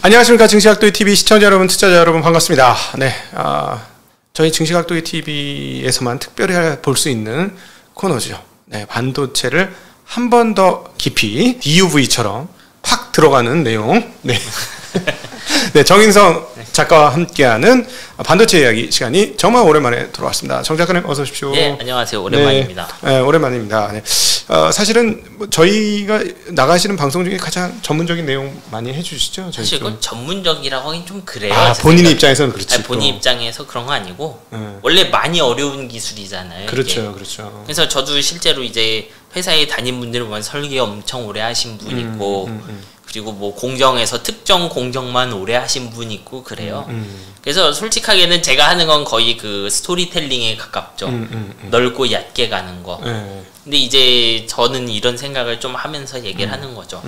안녕하십니까. 증시학도의 TV 시청자 여러분, 투자자 여러분 반갑습니다. 네, 저희 증시학도의 TV에서만 특별히 볼 수 있는 코너죠. 네, 반도체를 한 번 더 깊이 DUV처럼 팍 들어가는 내용. 네, 네, 정인성 작가와 함께하는 반도체 이야기 시간이 정말 오랜만에 돌아왔습니다. 정 작가님 어서 오십시오. 네, 안녕하세요. 오랜만입니다. 네, 오랜만입니다. 네. 사실은 뭐 저희가 나가시는 방송 중에 가장 전문적인 내용 많이 해주시죠. 사실 그건 전문적이라고 하긴 좀 그래요. 본인 입장에서는 그렇지. 아니, 본인 입장에서 그런 거 아니고 원래 많이 어려운 기술이잖아요. 그렇죠, 이게. 그렇죠. 그래서 저도 실제로 이제 회사에 다닌 분들 보면 설계 엄청 오래 하신 분 있고 그리고 뭐 공정에서 특정 공정만 오래 하신 분 있고 그래요. 그래서 솔직하게는 제가 하는 건 거의 그 스토리텔링에 가깝죠. 넓고 얕게 가는 거. 근데 이제 저는 이런 생각을 좀 하면서 얘기를 하는 거죠.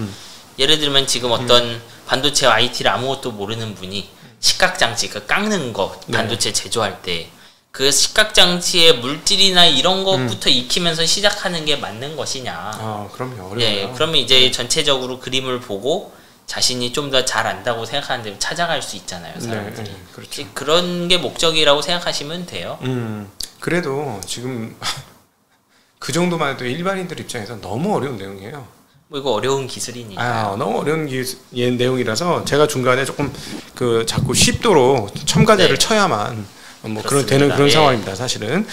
예를 들면 지금 어떤 반도체 IT를 아무것도 모르는 분이 식각장치, 그 깎는 거 반도체 제조할 때 그 식각장치의 물질이나 이런 것부터 익히면서 시작하는 게 맞는 것이냐. 그럼요. 어려워요. 예, 그러면 이제 전체적으로 그림을 보고 자신이 좀 더 잘 안다고 생각하는 데 찾아갈 수 있잖아요, 사람들이. 네, 그렇죠. 그런 게 목적이라고 생각하시면 돼요. 그래도 지금 그 정도만 해도 일반인들 입장에서 너무 어려운 내용이에요. 뭐 이거 어려운 기술이니까. 너무 어려운 내용이라서 제가 중간에 조금 그 자꾸 쉽도록 첨가제를 쳐야만 뭐 그런 되는 그런 상황입니다. 사실은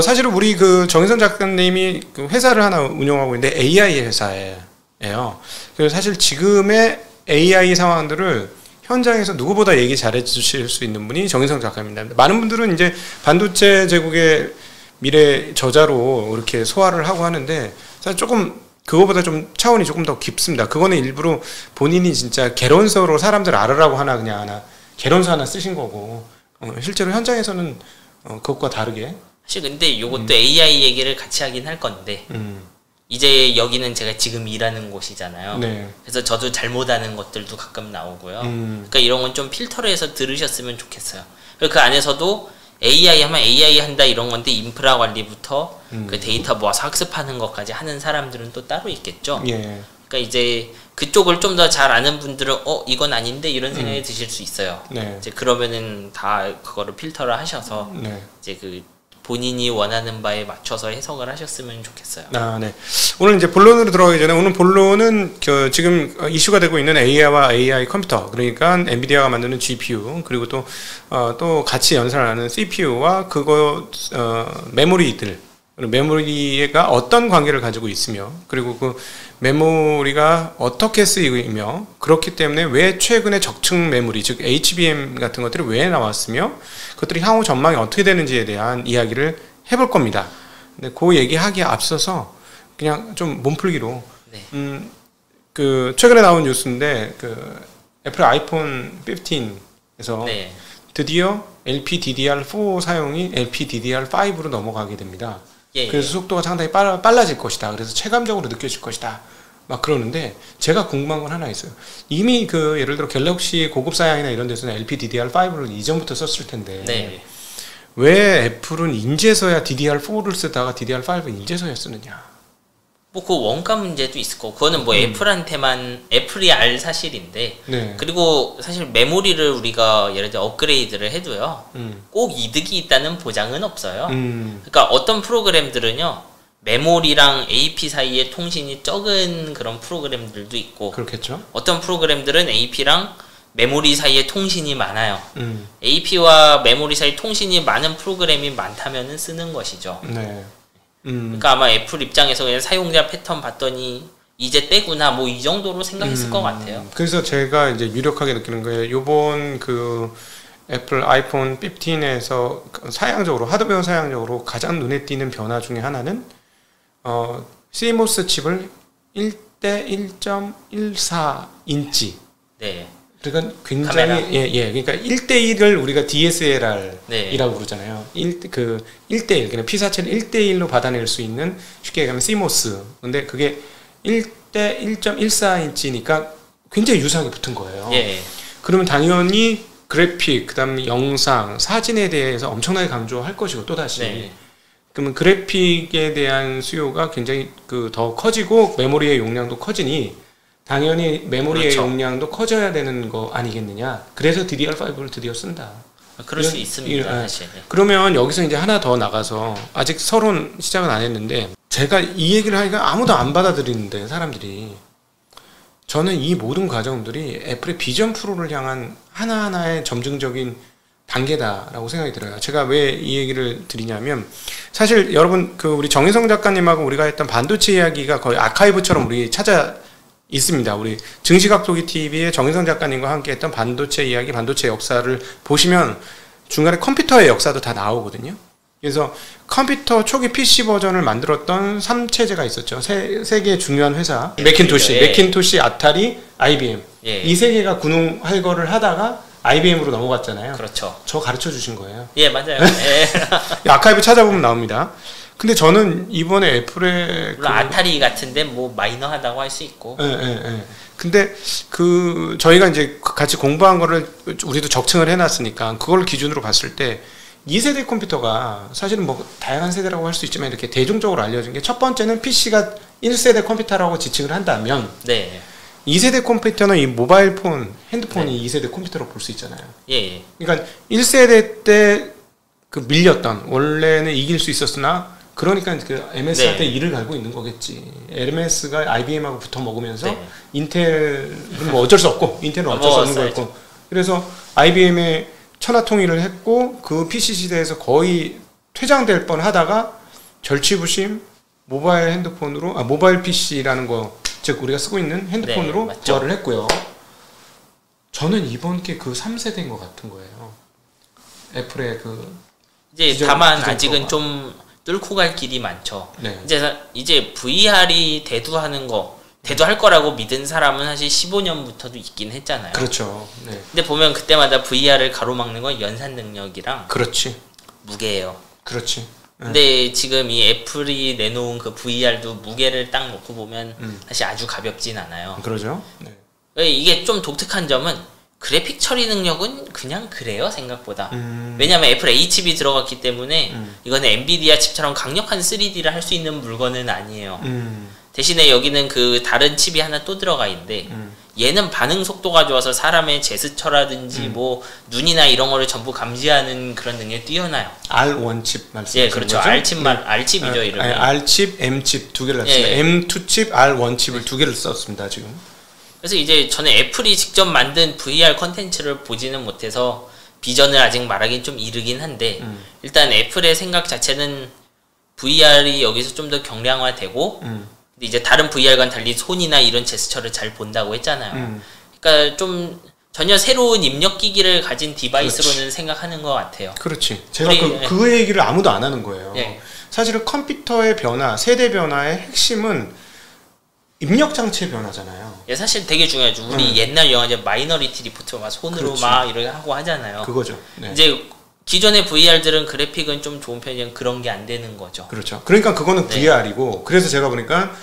사실은 우리 그 정인성 작가님이 그 회사를 하나 운영하고 있는데 AI 회사예요. 그래서 사실 지금의 AI 상황들을 현장에서 누구보다 얘기 잘해 주실 수 있는 분이 정인성 작가입니다. 많은 분들은 이제 반도체 제국의 미래 저자로 이렇게 소화를 하고 하는데 사실 조금 그거보다 좀 차원이 조금 더 깊습니다. 그거는 일부러 본인이 진짜 개론서로 사람들 알으라고 그냥 하나 개론서 하나 쓰신 거고 실제로 현장에서는 그것과 다르게 사실 근데 이것도 AI 얘기를 같이 하긴 할 건데 이제 여기는 제가 지금 일하는 곳이잖아요. 네. 그래서 저도 잘못하는 것들도 가끔 나오고요. 그러니까 이런 건 좀 필터로 해서 들으셨으면 좋겠어요. 그 안에서도 AI 하면 AI 한다 이런 건데 인프라 관리부터 그 데이터 모아서 학습하는 것까지 하는 사람들은 또 따로 있겠죠. 예. 그러니까 이제 그쪽을 좀 더 잘 아는 분들은 이건 아닌데 이런 생각이 드실 수 있어요. 네. 이제 그러면은 다 그거를 필터를 하셔서 이제 그 본인이 원하는 바에 맞춰서 해석을 하셨으면 좋겠어요. 네. 오늘 이제 본론으로 들어가기 전에 오늘 본론은 지금 이슈가 되고 있는 AI와 AI 컴퓨터, 그러니까 엔비디아가 만드는 GPU 그리고 또 같이 연산하는 CPU와 그거 메모리들, 메모리가 어떤 관계를 가지고 있으며 그리고 그 메모리가 어떻게 쓰이며 그렇기 때문에 왜 최근에 적층 메모리 즉 HBM 같은 것들이 왜 나왔으며 그것들이 향후 전망이 어떻게 되는지에 대한 이야기를 해볼 겁니다. 근데 그 얘기하기에 앞서서 그냥 좀 몸풀기로 그 최근에 나온 뉴스인데 그 애플 아이폰 15에서 드디어 LPDDR4 사용이 LPDDR5로 넘어가게 됩니다. 그래서 속도가 상당히 빨라질 것이다. 그래서 체감적으로 느껴질 것이다. 막 그러는데 제가 궁금한 건 하나 있어요. 이미 그 예를 들어 갤럭시 고급 사양이나 이런 데서는 LPDDR5를 이전부터 썼을 텐데 왜 애플은 인제서야 DDR4를 쓰다가 DDR5는 인제서야 쓰느냐? 뭐 그 원가 문제도 있을 거고 그거는 뭐 애플한테만 애플이 알 사실인데 그리고 사실 메모리를 우리가 예를 들어 업그레이드를 해도요 꼭 이득이 있다는 보장은 없어요. 그러니까 어떤 프로그램들은요 메모리랑 AP 사이에 통신이 적은 그런 프로그램들도 있고 그렇겠죠. 어떤 프로그램들은 AP랑 메모리 사이에 통신이 많아요. AP와 메모리 사이 통신이 많은 프로그램이 많다면은 쓰는 것이죠. 그러니까 아마 애플 입장에서 그냥 사용자 패턴 봤더니 이제 때구나 뭐 이 정도로 생각했을 것 같아요. 그래서 제가 이제 유력하게 느끼는 거예요. 요번 그 애플 아이폰 15에서 사양적으로 하드웨어 사양적으로 가장 눈에 띄는 변화 중에 하나는 CMOS 칩을 1대 1.14 인치. 그러니까 굉장히 그러니까 1대1을 우리가 DSLR이라고 부르잖아요. 1대1 그냥 피사체를 1대1로 받아낼 수 있는 쉽게 얘기하면 CMOS. 근데 그게 1대 1.14인치니까 굉장히 유사하게 붙은 거예요. 그러면 당연히 그래픽, 그다음에 영상, 사진에 대해서 엄청나게 강조할 것이고 또다시 그러면 그래픽에 대한 수요가 굉장히 더 커지고 메모리의 용량도 커지니 당연히 메모리의 그렇죠. 용량도 커져야 되는 거 아니겠느냐. 그래서 DDR5를 드디어 쓴다. 그럴 수 있습니다. 사실. 그러면 여기서 이제 하나 더 나가서 아직 서론 시작은 안 했는데 제가 이 얘기를 하니까 아무도 안 받아들이는데 사람들이 저는 이 모든 과정들이 애플의 비전 프로를 향한 하나하나의 점증적인 단계다라고 생각이 들어요. 제가 왜 이 얘기를 드리냐면 사실 여러분 그 우리 정혜성 작가님하고 우리가 했던 반도체 이야기가 거의 아카이브처럼 우리 찾아 있습니다. 우리 증시각도기 TV의 정혜성 작가님과 함께 했던 반도체 이야기, 반도체 역사를 보시면 중간에 컴퓨터의 역사도 다 나오거든요. 그래서 컴퓨터 초기 PC 버전을 만들었던 3체제가 있었죠. 세 개의 중요한 회사. 맥킨토시, 아타리, IBM. 이 세 개가 군웅할 거를 하다가 IBM으로 넘어갔잖아요. 그렇죠. 저 가르쳐 주신 거예요. 예, 맞아요. 아카이브 찾아보면 나옵니다. 근데 저는 이번에 애플의 물론 아타리 같은데 뭐 마이너하다고 할 수 있고. 근데 그 저희가 이제 같이 공부한 거를 우리도 적층을 해놨으니까 그걸 기준으로 봤을 때 2세대 컴퓨터가 사실은 뭐 다양한 세대라고 할 수 있지만 이렇게 대중적으로 알려진 게 첫 번째는 PC가 1세대 컴퓨터라고 지칭을 한다면 네. 2세대 컴퓨터는 이 모바일 폰, 핸드폰이 네. 2세대 컴퓨터로 볼 수 있잖아요. 예. 그러니까 1세대 때 그 밀렸던 원래는 이길 수 있었으나 그러니까 그 MS한테 네. 이를 갈고 있는 거겠지. MS가 IBM하고 붙어 먹으면서 네. 인텔은 뭐 어쩔 수 없고 인텔은 어쩔 수 없는 거였고 그래서 IBM에 천하통일을 했고 그 PC 시대에서 거의 퇴장될 뻔하다가 절치부심 모바일 핸드폰으로 모바일 PC라는 거 즉 우리가 쓰고 있는 핸드폰으로 네, 부활을 했고요. 저는 이번 게 그 3세대인 것 같은 거예요. 애플의 그 이제 다만 아직은 좀 뚫고 갈 길이 많죠. 네. 이제 VR이 대두할 거라고 믿은 사람은 사실 15년부터도 있긴 했잖아요. 그렇죠. 네. 근데 보면 그때마다 VR을 가로막는 건 연산 능력이랑 그렇지. 무게예요. 그렇지. 근데 지금 이 애플이 내놓은 그 VR도 무게를 딱 놓고 보면 사실 아주 가볍진 않아요. 그러죠. 네. 이게 좀 독특한 점은 그래픽 처리 능력은 그냥 그래요 생각보다. 왜냐하면 애플 H칩이 들어갔기 때문에 이거는 엔비디아 칩처럼 강력한 3D를 할 수 있는 물건은 아니에요. 대신에 여기는 그 다른 칩이 하나 또 들어가 있는데 얘는 반응 속도가 좋아서 사람의 제스처라든지 뭐 눈이나 이런 거를 전부 감지하는 그런 능력이 뛰어나요. R1 칩 말씀하시는 예, 그렇죠. 거죠? R칩이죠 이름이. R칩, M칩 두 개를 썼습니다. 예. M2 칩, R1 칩을 두 개를 썼습니다 지금. 그래서 이제 저는 애플이 직접 만든 VR 컨텐츠를 보지는 못해서 비전을 아직 말하긴 좀 이르긴 한데 일단 애플의 생각 자체는 VR이 여기서 좀 더 경량화되고 근데 이제 다른 VR과는 달리 손이나 이런 제스처를 잘 본다고 했잖아요. 그러니까 좀 전혀 새로운 입력 기기를 가진 디바이스로는 그렇지. 생각하는 것 같아요. 그렇지. 제가 그 얘기를 아무도 안 하는 거예요. 예. 사실은 컴퓨터의 변화, 세대 변화의 핵심은 입력 장치의 변화잖아요. 예, 사실 되게 중요하죠. 우리 옛날 영화제 마이너리티 리포트 막 손으로 그렇지. 막 이렇게 하고 하잖아요. 그거죠. 네. 이제 기존의 VR들은 그래픽은 좀 좋은 편이지만 그런 게 안 되는 거죠. 그렇죠. 그러니까 그거는 VR이고 그래서 제가 보니까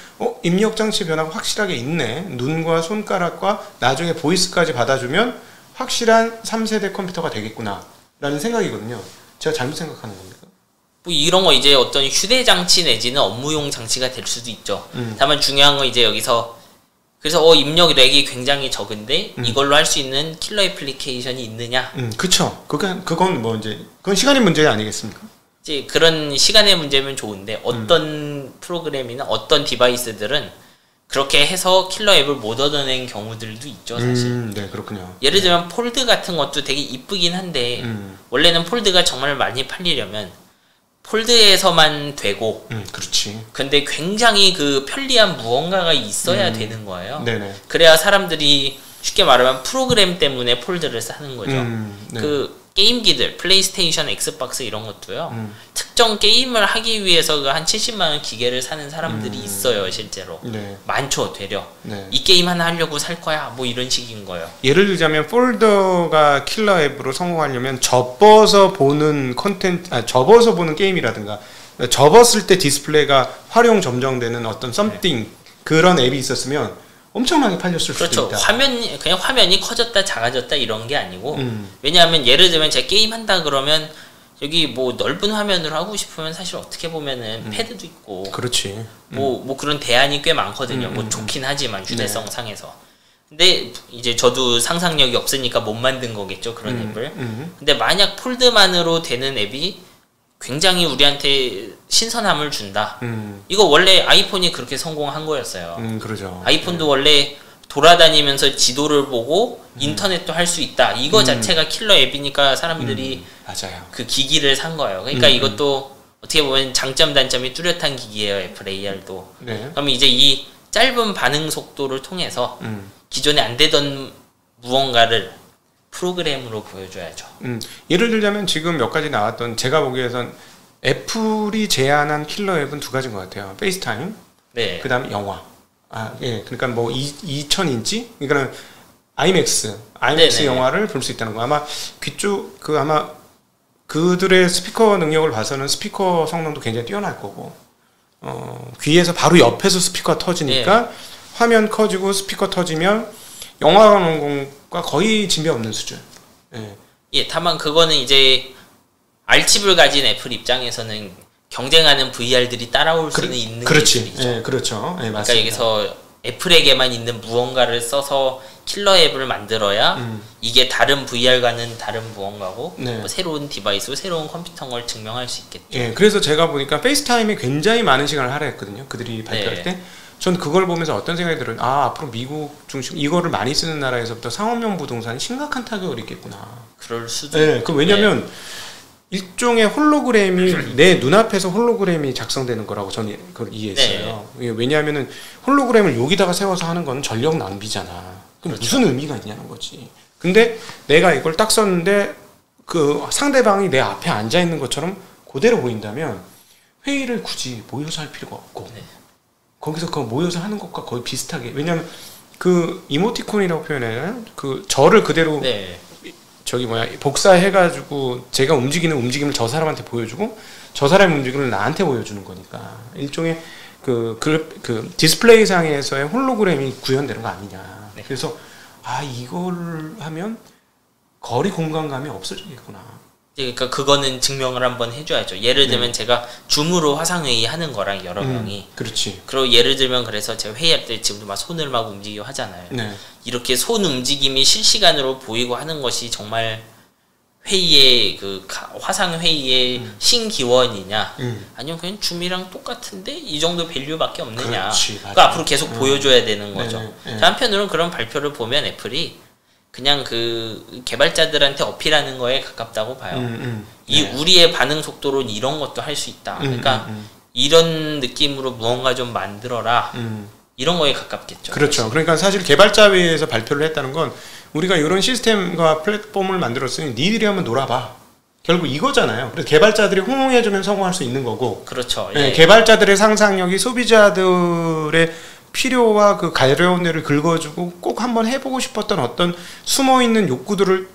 입력 장치 변화가 확실하게 있네. 눈과 손가락과 나중에 보이스까지 받아주면 확실한 3세대 컴퓨터가 되겠구나 라는 생각이거든요. 제가 잘못 생각하는 겁니까? 뭐 이런 거 이제 어떤 휴대장치 내지는 업무용 장치가 될 수도 있죠. 다만 중요한 건 이제 여기서 그래서 입력 렉이 굉장히 적은데 이걸로 할 수 있는 킬러 애플리케이션이 있느냐? 그쵸. 그건 뭐 이제 그건 시간의 문제 아니겠습니까? 이제 그런 시간의 문제면 좋은데 어떤 프로그램이나 어떤 디바이스들은 그렇게 해서 킬러 앱을 못 얻어낸 경우들도 있죠, 사실. 네, 그렇군요. 예를 들면 폴드 같은 것도 되게 이쁘긴 한데 원래는 폴드가 정말 많이 팔리려면 폴드에서만 되고 그렇지. 근데 굉장히 그 편리한 무언가가 있어야 되는 거예요. 네네. 그래야 사람들이 쉽게 말하면 프로그램 때문에 폴드를 사는 거죠. 네. 그 게임기들, 플레이스테이션, 엑스박스 이런 것도요. 특정 게임을 하기 위해서 한 70만 원 기계를 사는 사람들이 있어요, 실제로. 네. 많죠, 되려. 네. 이 게임 하나 하려고 살 거야, 뭐 이런 식인 거예요. 예를 들자면 폴더가 킬러 앱으로 성공하려면 접어서 보는 접어서 보는 게임이라든가 접었을 때 디스플레이가 활용 점정되는 어떤 썸띵 그런 앱이 있었으면 엄청나게 팔렸을 그렇죠. 수도 있다. 그냥 화면이 커졌다 작아졌다 이런 게 아니고 왜냐하면 예를 들면 제가 게임 한다 그러면 여기 뭐 넓은 화면으로 하고 싶으면 사실 어떻게 보면은 패드도 있고 그렇지. 뭐 그런 대안이 꽤 많거든요. 뭐 좋긴 하지만 휴대성 상에서. 근데 이제 저도 상상력이 없으니까 못 만든 거겠죠, 그런 앱을. 근데 만약 폴드만으로 되는 앱이 굉장히 우리한테 신선함을 준다. 이거 원래 아이폰이 그렇게 성공한 거였어요. 그러죠. 아이폰도 원래 돌아다니면서 지도를 보고 인터넷도 할 수 있다. 이거 자체가 킬러 앱이니까 사람들이 맞아요. 그 기기를 산 거예요. 그러니까 이것도 어떻게 보면 장점 단점이 뚜렷한 기기예요. 애플 AR도. 네. 그럼 이제 이 짧은 반응 속도를 통해서 기존에 안 되던 무언가를 프로그램으로 보여줘야죠. 예를 들자면 지금 몇 가지 나왔던 제가 보기에선 애플이 제안한 킬러 앱은 두 가지인 것 같아요. 페이스타임, 네. 그다음 영화. 예, 그러니까 뭐 2000인치, 그러니까 IMAX 네네. 영화를 볼 수 있다는 거. 아마 귀쪽 아마 그들의 스피커 능력을 봐서는 스피커 성능도 굉장히 뛰어날 거고, 귀에서 바로 옆에서 스피커 터지니까 화면 커지고 스피커 터지면 영화 방송과 거의 진배 없는 수준. 예, 다만 그거는 이제 알칩을 가진 애플 입장에서는 경쟁하는 VR들이 따라올 수는 있는 기술이죠. 예, 그렇죠. 예, 맞습니다. 그러니까 여기서 애플에게만 있는 무언가를 써서 킬러 앱을 만들어야 이게 다른 VR과는 다른 무언가고 뭐 새로운 디바이스, 새로운 컴퓨터인 걸 증명할 수 있겠죠. 예, 그래서 제가 보니까 페이스타임에 굉장히 많은 시간을 할애했거든요. 그들이 발표할 때. 전 그걸 보면서 어떤 생각이 들어요. 앞으로 미국 중심 이거를 많이 쓰는 나라에서부터 상업용 부동산이 심각한 타격을 입겠구나. 그럴 수도. 예, 그 왜냐면 일종의 홀로그램이 내 눈앞에서 홀로그램이 작성되는 거라고 저는 그걸 이해했어요. 왜냐하면은 홀로그램을 여기다가 세워서 하는 건 전력 낭비잖아. 그럼 그렇죠. 무슨 의미가 있냐는 거지. 근데 내가 이걸 딱 썼는데 그 상대방이 내 앞에 앉아 있는 것처럼 그대로 보인다면 회의를 굳이 모여서 할 필요가 없고 거기서 그 모여서 하는 것과 거의 비슷하게. 왜냐하면 그 이모티콘이라고 표현해요. 그 저를 그대로 저기 복사해가지고 제가 움직이는 움직임을 저 사람한테 보여주고 저 사람의 움직임을 나한테 보여주는 거니까 일종의 그 디스플레이 상에서의 홀로그램이 구현되는 거 아니냐. 그래서 이걸 하면 거리 공간감이 없어지겠구나. 그러니까 그거는 증명을 한번 해줘야죠. 예를 들면 제가 줌으로 화상회의 하는 거랑 여러 명이. 그렇지. 그리고 예를 들면 그래서 제가 회의할 때 지금도 막 손을 막 움직이고 하잖아요. 이렇게 손 움직임이 실시간으로 보이고 하는 것이 정말 회의의 그 화상 회의의 신기원이냐 아니면 그냥 줌이랑 똑같은데 이 정도 밸류밖에 없느냐. 그러니까 앞으로 계속 보여줘야 되는 거죠. 한편으로는 그런 발표를 보면 애플이 그냥 그 개발자들한테 어필하는 거에 가깝다고 봐요. 이 우리의 반응 속도로 이런 것도 할 수 있다. 그러니까 이런 느낌으로 무언가 좀 만들어라. 이런 거에 가깝겠죠. 그렇죠. 그러니까 사실 개발자회에서 발표를 했다는 건 우리가 이런 시스템과 플랫폼을 만들었으니 니들이 한번 놀아봐. 결국 이거잖아요. 그래서 개발자들이 호응해주면 성공할 수 있는 거고. 그렇죠. 개발자들의 상상력이 소비자들의 필요와 그 가려운 데를 긁어주고 꼭 한번 해보고 싶었던 어떤 숨어있는 욕구들을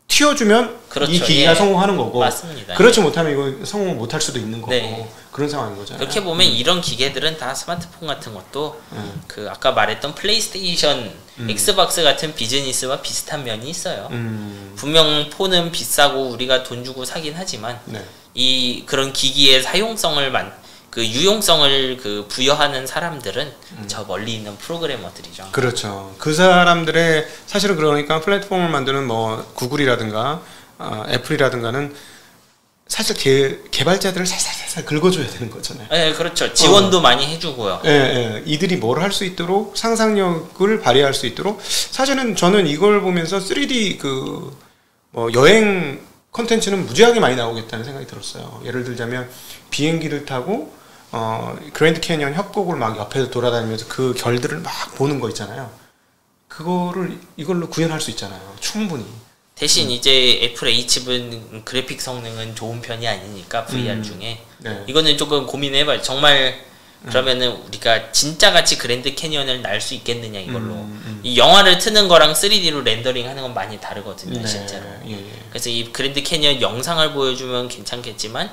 튀어주면 이 기기가 성공하는 거고. 맞습니다. 그렇지 못하면 이거 성공 못할 수도 있는 거고. 그런 상황인 거잖아요. 그렇게 보면 이런 기계들은 다 스마트폰 같은 것도 그 아까 말했던 플레이스테이션, 엑스박스 같은 비즈니스와 비슷한 면이 있어요. 분명 폰은 비싸고 우리가 돈 주고 사긴 하지만 이 그런 기기의 사용성을 그 유용성을 그 부여하는 사람들은 저 멀리 있는 프로그래머들이죠. 그렇죠. 그 사람들의 사실은 그러니까 플랫폼을 만드는 뭐 구글이라든가 애플이라든가는 사실 개발자들을 살살 긁어줘야 되는 거잖아요. 네, 그렇죠. 지원도 많이 해주고요. 이들이 뭘 할 수 있도록 상상력을 발휘할 수 있도록 사실은 저는 이걸 보면서 3D 뭐 여행 컨텐츠는 무지하게 많이 나오겠다는 생각이 들었어요. 예를 들자면 비행기를 타고 그랜드 캐니언 협곡을 막 옆에서 돌아다니면서 그 결들을 막 보는 거 있잖아요. 그거를 이걸로 구현할 수 있잖아요. 충분히. 대신 이제 애플 H칩은 그래픽 성능은 좋은 편이 아니니까 VR 중에 이거는 조금 고민해봐요. 정말 그러면은 우리가 진짜 같이 그랜드 캐니언을 날 수 있겠느냐 이걸로. 이 영화를 트는 거랑 3D로 렌더링 하는 건 많이 다르거든요, 네. 실제로. 예. 그래서 이 그랜드 캐니언 영상을 보여주면 괜찮겠지만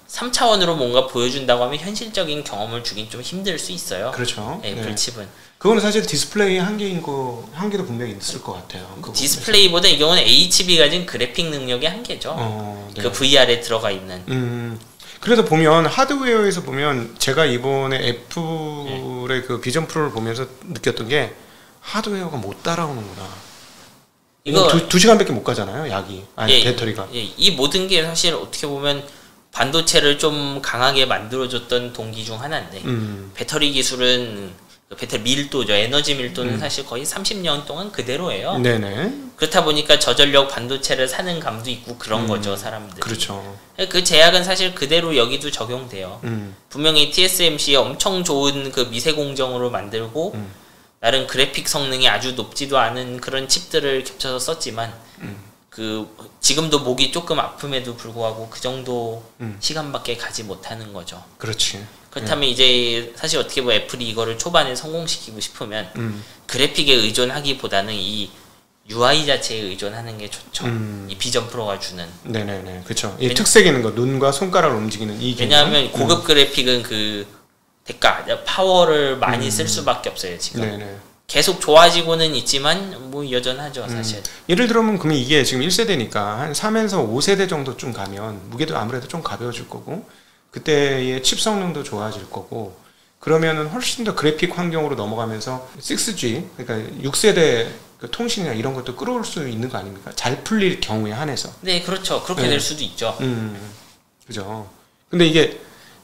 3차원으로 뭔가 보여준다고 하면 현실적인 경험을 주긴 좀 힘들 수 있어요. 그렇죠. 네, 불칩은. 그거는 사실 디스플레이 한계도 분명히 있을 것 같아요. 그 디스플레이보다 이 경우는 HB가 가진 그래픽 능력의 한계죠. 네. 그 VR에 들어가 있는. 그래서 보면 하드웨어에서 보면 제가 이번에 애플의 그 비전 프로를 보면서 느꼈던 게 하드웨어가 못 따라오는구나. 이거 2시간밖에 못 가잖아요, 약이. 아니, 배터리가. 이 모든 게 사실 어떻게 보면 반도체를 좀 강하게 만들어줬던 동기 중 하나인데 배터리 기술은 배터리 밀도죠. 에너지 밀도는 사실 거의 30년 동안 그대로예요. 네네. 그렇다 보니까 저전력 반도체를 사는 감도 있고 그런 거죠, 사람들. 그렇죠. 그 제약은 사실 그대로 여기도 적용돼요. 분명히 TSMC에 엄청 좋은 그 미세 공정으로 만들고 나름 그래픽 성능이 아주 높지도 않은 그런 칩들을 겹쳐서 썼지만 그 지금도 목이 조금 아픔에도 불구하고 그 정도 시간밖에 가지 못하는 거죠. 그렇지. 그렇다면 이제 사실 어떻게 보면 애플이 이거를 초반에 성공시키고 싶으면 그래픽에 의존하기보다는 이 UI 자체에 의존하는 게 좋죠. 이 비전 프로가 주는. 네네네. 그렇죠. 이 특색 있는 거, 눈과 손가락을 움직이는 이 기능. 왜냐하면 고급 그래픽은 그 대가, 파워를 많이 쓸 수밖에 없어요 지금. 네네. 계속 좋아지고는 있지만 뭐 여전하죠 사실. 예를 들면 그러면 이게 지금 1세대니까 한 3에서 5세대 정도쯤 가면 무게도 아무래도 좀 가벼워질 거고 그때의 칩 성능도 좋아질 거고 그러면은 훨씬 더 그래픽 환경으로 넘어가면서 6G 그러니까 6세대 그 통신이나 이런 것도 끌어올 수 있는 거 아닙니까? 잘 풀릴 경우에 한해서. 네, 그렇죠. 그렇게 될 수도 있죠. 그죠. 근데 이게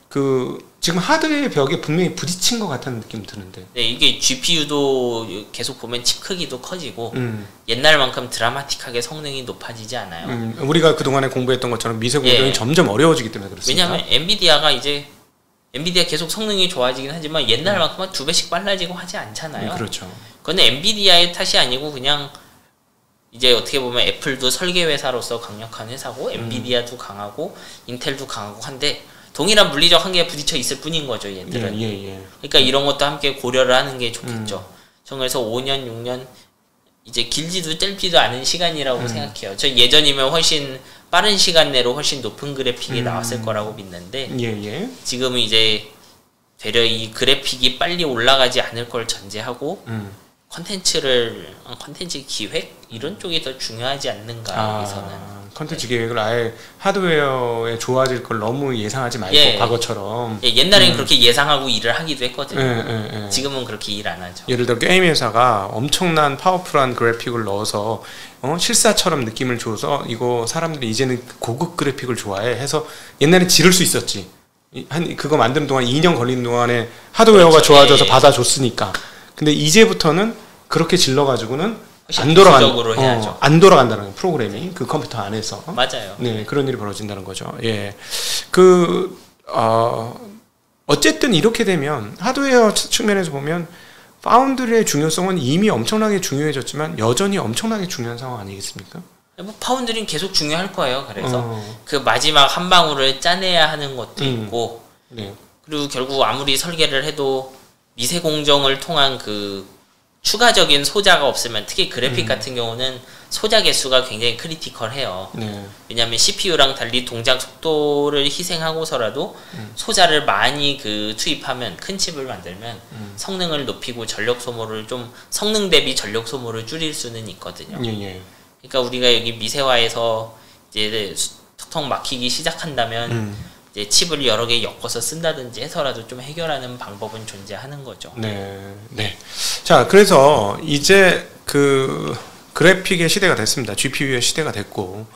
그 지금 하드웨어 벽에 분명히 부딪힌 것 같다는 느낌 드는데. 네, 이게 GPU도 계속 보면 칩 크기도 커지고 옛날만큼 드라마틱하게 성능이 높아지지 않아요. 우리가 그 동안에 공부했던 것처럼 미세 공정이 점점 어려워지기 때문에 그렇습니다. 왜냐하면 엔비디아 계속 성능이 좋아지긴 하지만 옛날만큼은 2배씩 빨라지고 하지 않잖아요. 그렇죠. 그건 엔비디아의 탓이 아니고 그냥 이제 어떻게 보면 애플도 설계 회사로서 강력한 회사고 엔비디아도 강하고 인텔도 강하고 한데 동일한 물리적 한계에 부딪혀 있을 뿐인 거죠, 얘들은. 그러니까 이런 것도 함께 고려를 하는 게 좋겠죠. 저는 그래서 5년, 6년 이제 길지도 짧지도 않은 시간이라고 생각해요. 저 예전이면 훨씬 빠른 시간 내로 훨씬 높은 그래픽이 나왔을 거라고 믿는데 지금은 이제 되려 이 그래픽이 빨리 올라가지 않을 걸 전제하고 컨텐츠 기획 이런 쪽이 더 중요하지 않는가 여기서는. 컨텐츠 기획을 아예 하드웨어에 좋아질 걸 너무 예상하지 말고 과거처럼. 옛날엔 그렇게 예상하고 일을 하기도 했거든요. 지금은 그렇게 일 안 하죠. 예를 들어 게임 회사가 엄청난 파워풀한 그래픽을 넣어서 실사처럼 느낌을 줘서 이거 사람들이 이제는 고급 그래픽을 좋아해 해서 옛날엔 지를 수 있었지. 그거 만드는 동안 2년 걸리는 동안에 하드웨어가 좋아져서 받아줬으니까. 근데 이제부터는 그렇게 질러가지고는 안 돌아간다는 거예요, 프로그램이 그 컴퓨터 안에서. 맞아요. 네, 그런 일이 벌어진다는 거죠. 어쨌든 이렇게 되면 하드웨어 측면에서 보면 파운드리의 중요성은 이미 엄청나게 중요해졌지만 여전히 엄청나게 중요한 상황 아니겠습니까? 뭐 파운드리는 계속 중요할 거예요. 그래서 그 마지막 한 방울을 짜내야 하는 것도 있고 그리고 결국 아무리 설계를 해도 미세 공정을 통한 그 추가적인 소자가 없으면 특히 그래픽 같은 경우는 소자 개수가 굉장히 크리티컬해요. 왜냐하면 CPU랑 달리 동작 속도를 희생하고서라도 소자를 많이 투입하면 큰 칩을 만들면 성능을 높이고 전력 소모를 좀 성능 대비 전력 소모를 줄일 수는 있거든요. 그러니까 우리가 여기 미세화에서 이제 턱턱 막히기 시작한다면 이제 칩을 여러 개 엮어서 쓴다든지 해서라도 좀 해결하는 방법은 존재하는 거죠. 자, 그래서 이제 그 그래픽의 시대가 됐습니다. GPU의 시대가 됐고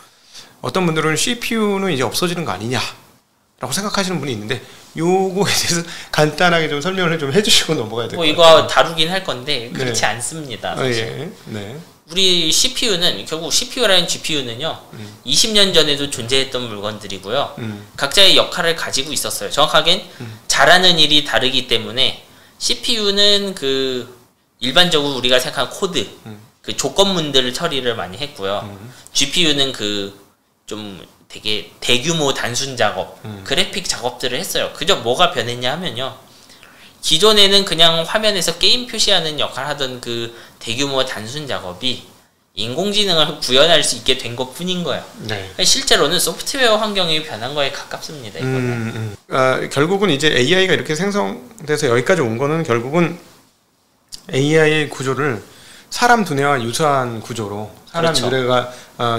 어떤 분들은 CPU는 이제 없어지는 거 아니냐라고 생각하시는 분이 있는데 요거에 대해서 간단하게 좀 설명을 좀 해주시고 넘어가야 될 것 같아요. 이거 다루긴 할 건데 그렇지 않습니다. 사실. 우리 CPU는 결국 CPU라는 GPU는요 20년 전에도 존재했던 물건들이고요 각자의 역할을 가지고 있었어요. 정확하게는 잘하는 일이 다르기 때문에 CPU는 그 일반적으로 우리가 생각하는 코드 그 조건문들을 처리를 많이 했고요 GPU는 그 좀 되게 대규모 단순 작업 그래픽 작업들을 했어요. 그저 뭐가 변했냐 하면요 기존에는 그냥 화면에서 게임 표시하는 역할을 하던 그 대규모 단순 작업이 인공지능을 구현할 수 있게 된 것뿐인 거예요. 네. 실제로는 소프트웨어 환경이 변한 거에 가깝습니다. 이거는. 결국은 이제 AI가 이렇게 생성돼서 여기까지 온 거는 결국은 AI의 구조를 사람 두뇌와 유사한 구조로 사람 그렇죠. 두뇌가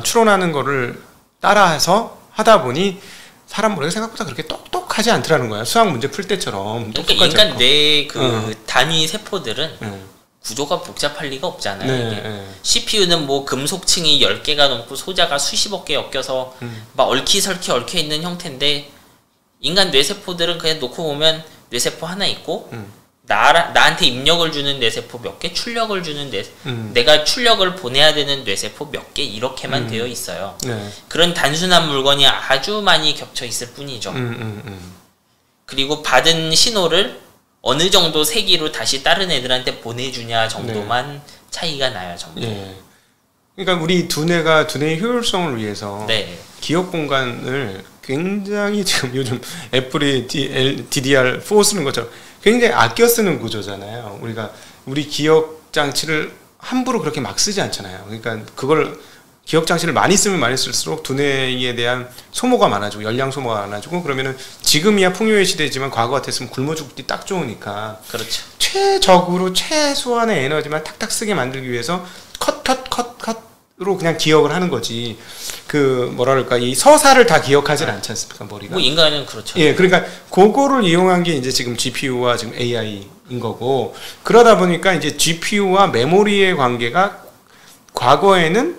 추론하는 거를 따라서 하다 보니 사람 머리가 생각보다 그렇게 똑똑하지 않더라는 거야. 수학 문제 풀 때처럼. 그러니까 인간 뇌의 그 단위 세포들은 구조가 복잡할 리가 없잖아요. 네. CPU는 뭐 금속층이 10개가 넘고 소자가 수십억 개 엮여서 막 얽히설키 얽혀있는 형태인데 인간 뇌세포들은 그냥 놓고 보면 뇌세포 하나 있고 나한테 입력을 주는 뇌세포 몇 개, 출력을 주는 내가 출력을 보내야 되는 뇌세포 몇 개 이렇게만 되어 있어요. 네. 그런 단순한 물건이 아주 많이 겹쳐 있을 뿐이죠. 그리고 받은 신호를 어느 정도 세기로 다시 다른 애들한테 보내주냐 정도만 차이가 나요. 정도. 네. 그러니까 우리 두뇌가 두뇌의 효율성을 위해서 네. 기억 공간을 굉장히 지금 요즘 애플이 DDR4 쓰는 것처럼 굉장히 아껴 쓰는 구조잖아요. 우리 기억 장치를 함부로 그렇게 막 쓰지 않잖아요. 그러니까 그걸 기억 장치를 많이 쓰면 많이 쓸수록 두뇌에 대한 소모가 많아지고 열량 소모가 많아지고 그러면은 지금이야 풍요의 시대지만 과거 같았으면 굶어 죽기 딱 좋으니까 그렇죠. 최적으로 최소한의 에너지만 탁탁 쓰게 만들기 위해서 컷으로 그냥 기억을 하는 거지. 뭐랄까 이 서사를 다 기억하진 않지 않습니까 머리가? 뭐 인간은 그렇죠. 예, 그러니까 그거를 이용한 게 이제 지금 GPU와 지금 AI인 거고 그러다 보니까 이제 GPU와 메모리의 관계가 과거에는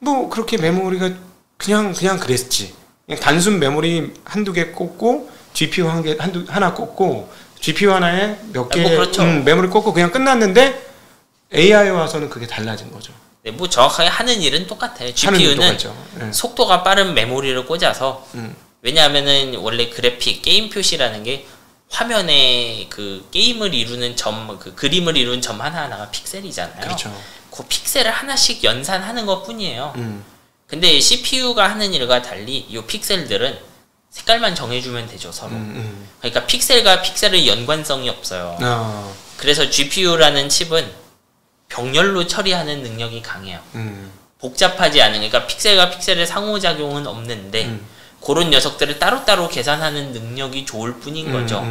뭐 그렇게 메모리가 그냥 그랬지. 그냥 단순 메모리 한두 개 꽂고 GPU 하나 꽂고 GPU 하나에 몇 개 뭐 그렇죠. 메모리 꽂고 그냥 끝났는데 AI 와서는 그게 달라진 거죠. 네, 뭐 정확하게 하는 일은 똑같아요. GPU는 네. 속도가 빠른 메모리를 꽂아서 왜냐하면은 원래 그래픽 게임 표시라는 게 화면에 그 게임을 이루는 그 그림을 이루는 점 하나하나가 픽셀이잖아요. 그렇죠. 그 픽셀을 하나씩 연산하는 것뿐이에요. 근데 CPU가 하는 일과 달리 이 픽셀들은 색깔만 정해주면 되죠, 서로. 그러니까 픽셀과 픽셀의 연관성이 없어요. 그래서 GPU라는 칩은 병렬로 처리하는 능력이 강해요. 복잡하지 않은, 그러니까 픽셀과 픽셀의 상호작용은 없는데 그런 녀석들을 따로따로 계산하는 능력이 좋을 뿐인 거죠.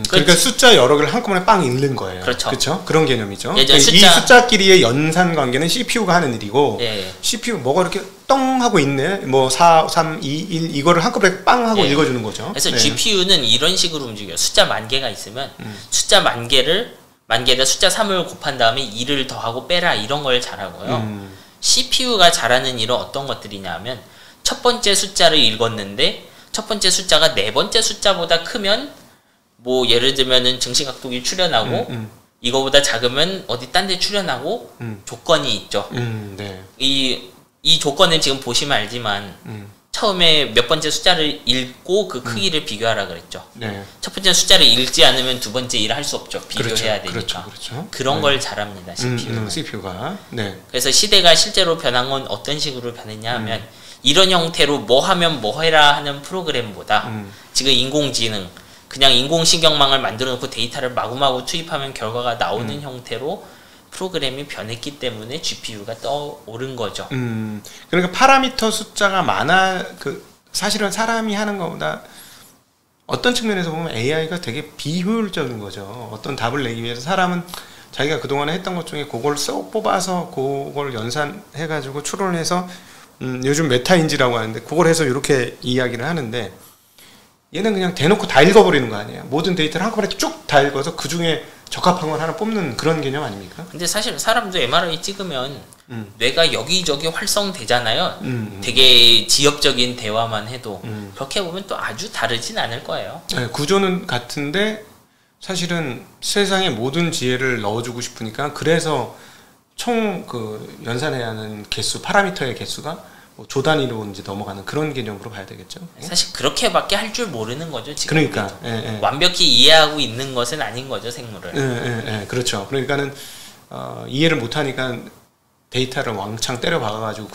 그러니까 숫자 여러 개를 한꺼번에 빵 읽는 거예요. 그렇죠. 그렇죠? 그런 개념이죠. 예전 이 숫자끼리의 연산 관계는 CPU가 하는 일이고 예. CPU 뭐가 이렇게 똥 하고 있네. 뭐 4, 3, 2, 1 이거를 한꺼번에 빵 하고 예. 읽어주는 거죠. 그래서 네. GPU는 이런 식으로 움직여요. 숫자 10,000개가 있으면 숫자 10,000개에다 숫자 3을 곱한 다음에 2를 더하고 빼라 이런 걸 잘하고요. CPU가 잘하는 일은 어떤 것들이냐면 첫 번째 숫자를 읽었는데 첫 번째 숫자가 네 번째 숫자보다 크면 뭐 예를 들면은 증시각도기 출현하고 이거보다 작으면 어디 딴 데 출현하고 조건이 있죠. 네. 이 조건은 지금 보시면 알지만 처음에 몇 번째 숫자를 읽고 그 크기를 비교하라 그랬죠. 네. 첫 번째 숫자를 읽지 않으면 두 번째 일을 할 수 없죠. 비교해야 되니까. 그렇죠. 그런 걸 잘합니다. CPU는. CPU가. 네. 그래서 시대가 실제로 변한 건 어떤 식으로 변했냐 하면 이런 형태로 뭐 하면 뭐 해라 하는 프로그램보다 지금 인공지능 그냥 인공신경망을 만들어 놓고 데이터를 마구마구 투입하면 결과가 나오는 형태로 프로그램이 변했기 때문에 GPU가 떠오른 거죠. 그러니까 파라미터 숫자가 사실은 사람이 하는 것보다 어떤 측면에서 보면 AI가 되게 비효율적인 거죠. 어떤 답을 내기 위해서 사람은 자기가 그동안에 했던 것 중에 그걸 쏙 뽑아서 그걸 연산해가지고 추론해서 요즘 메타인지라고 하는데 그걸 해서 이렇게 이야기를 하는데 얘는 그냥 대놓고 다 읽어버리는 거 아니에요. 모든 데이터를 한꺼번에 쭉 다 읽어서 그 중에 적합한 걸 하나 뽑는 그런 개념 아닙니까? 근데 사실 사람도 MRI 찍으면 뇌가 여기저기 활성되잖아요. 되게 지엽적인 대화만 해도 그렇게 보면 또 아주 다르진 않을 거예요. 네, 구조는 같은데 사실은 세상의 모든 지혜를 넣어주고 싶으니까 그래서 총 연산해야 하는 개수, 파라미터의 개수가 뭐 조 단위로 이제 넘어가는 그런 개념으로 봐야 되겠죠. 사실 그렇게밖에 할 줄 모르는 거죠. 지금 그러니까 완벽히 이해하고 있는 것은 아닌 거죠, 생물을. 그렇죠. 그러니까는 이해를 못하니까 데이터를 왕창 때려 박아가지고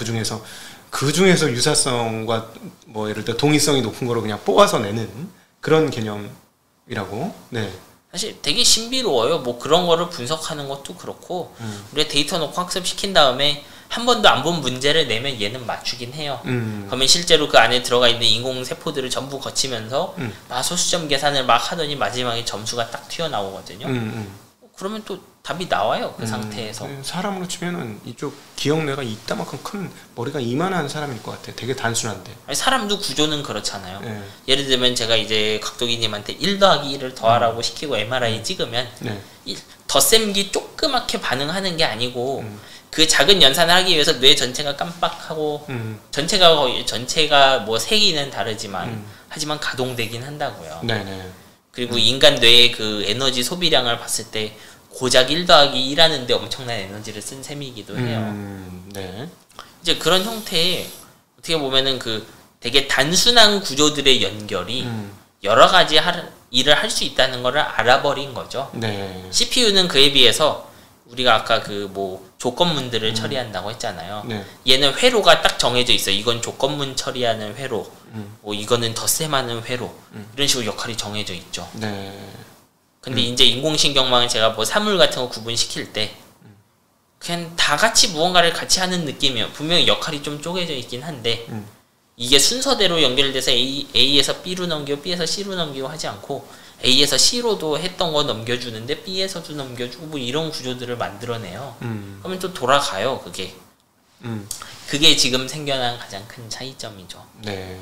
그 중에서 유사성과 뭐 예를 들어 동의성이 높은 거로 그냥 뽑아서 내는 그런 개념이라고. 네. 사실 되게 신비로워요. 뭐 그런 거를 분석하는 것도 그렇고 우리가 데이터 놓고 학습시킨 다음에 한 번도 안 본 문제를 내면 얘는 맞추긴 해요. 그러면 실제로 그 안에 들어가 있는 인공세포들을 전부 거치면서 마소수점 계산을 막 하더니 마지막에 점수가 딱 튀어나오거든요. 그러면 또 답이 나와요. 그 상태에서. 사람으로 치면은 이쪽 기억뇌가 이따만큼 큰 머리가 이만한 사람일 것 같아. 되게 단순한데. 아니, 사람도 구조는 그렇잖아요. 네. 예를 들면 제가 이제 각도기님한테 1 더하기 1을 더하라고 시키고 MRI 찍으면 네. 덧셈기 조그맣게 반응하는 게 아니고 그 작은 연산을 하기 위해서 뇌 전체가 깜빡하고 전체가 뭐 세기는 다르지만 하지만 가동되긴 한다고요. 네네. 그리고 인간 뇌의 그 에너지 소비량을 봤을 때 고작 1 더하기 1 하는데 엄청난 에너지를 쓴 셈이기도 해요. 네. 이제 그런 형태의 어떻게 보면은 그 되게 단순한 구조들의 연결이 여러 가지 일을 할 수 있다는 것을 알아버린 거죠. 네. CPU는 그에 비해서 우리가 아까 그 뭐 조건문들을 처리한다고 했잖아요. 네. 얘는 회로가 딱 정해져 있어요. 이건 조건문 처리하는 회로, 뭐 이거는 덧셈하는 회로, 이런 식으로 역할이 정해져 있죠. 네. 근데 이제 인공신경망은 제가 뭐 사물 같은 거 구분시킬 때 그냥 다 같이 무언가를 같이 하는 느낌이에요. 분명히 역할이 좀 쪼개져 있긴 한데 이게 순서대로 연결돼서 A에서 B로 넘기고 B에서 C로 넘기고 하지 않고 A에서 C로도 했던 거 넘겨주는데 B에서도 넘겨주고 뭐 이런 구조들을 만들어내요. 그러면 또 돌아가요, 그게. 그게 지금 생겨난 가장 큰 차이점이죠. 네.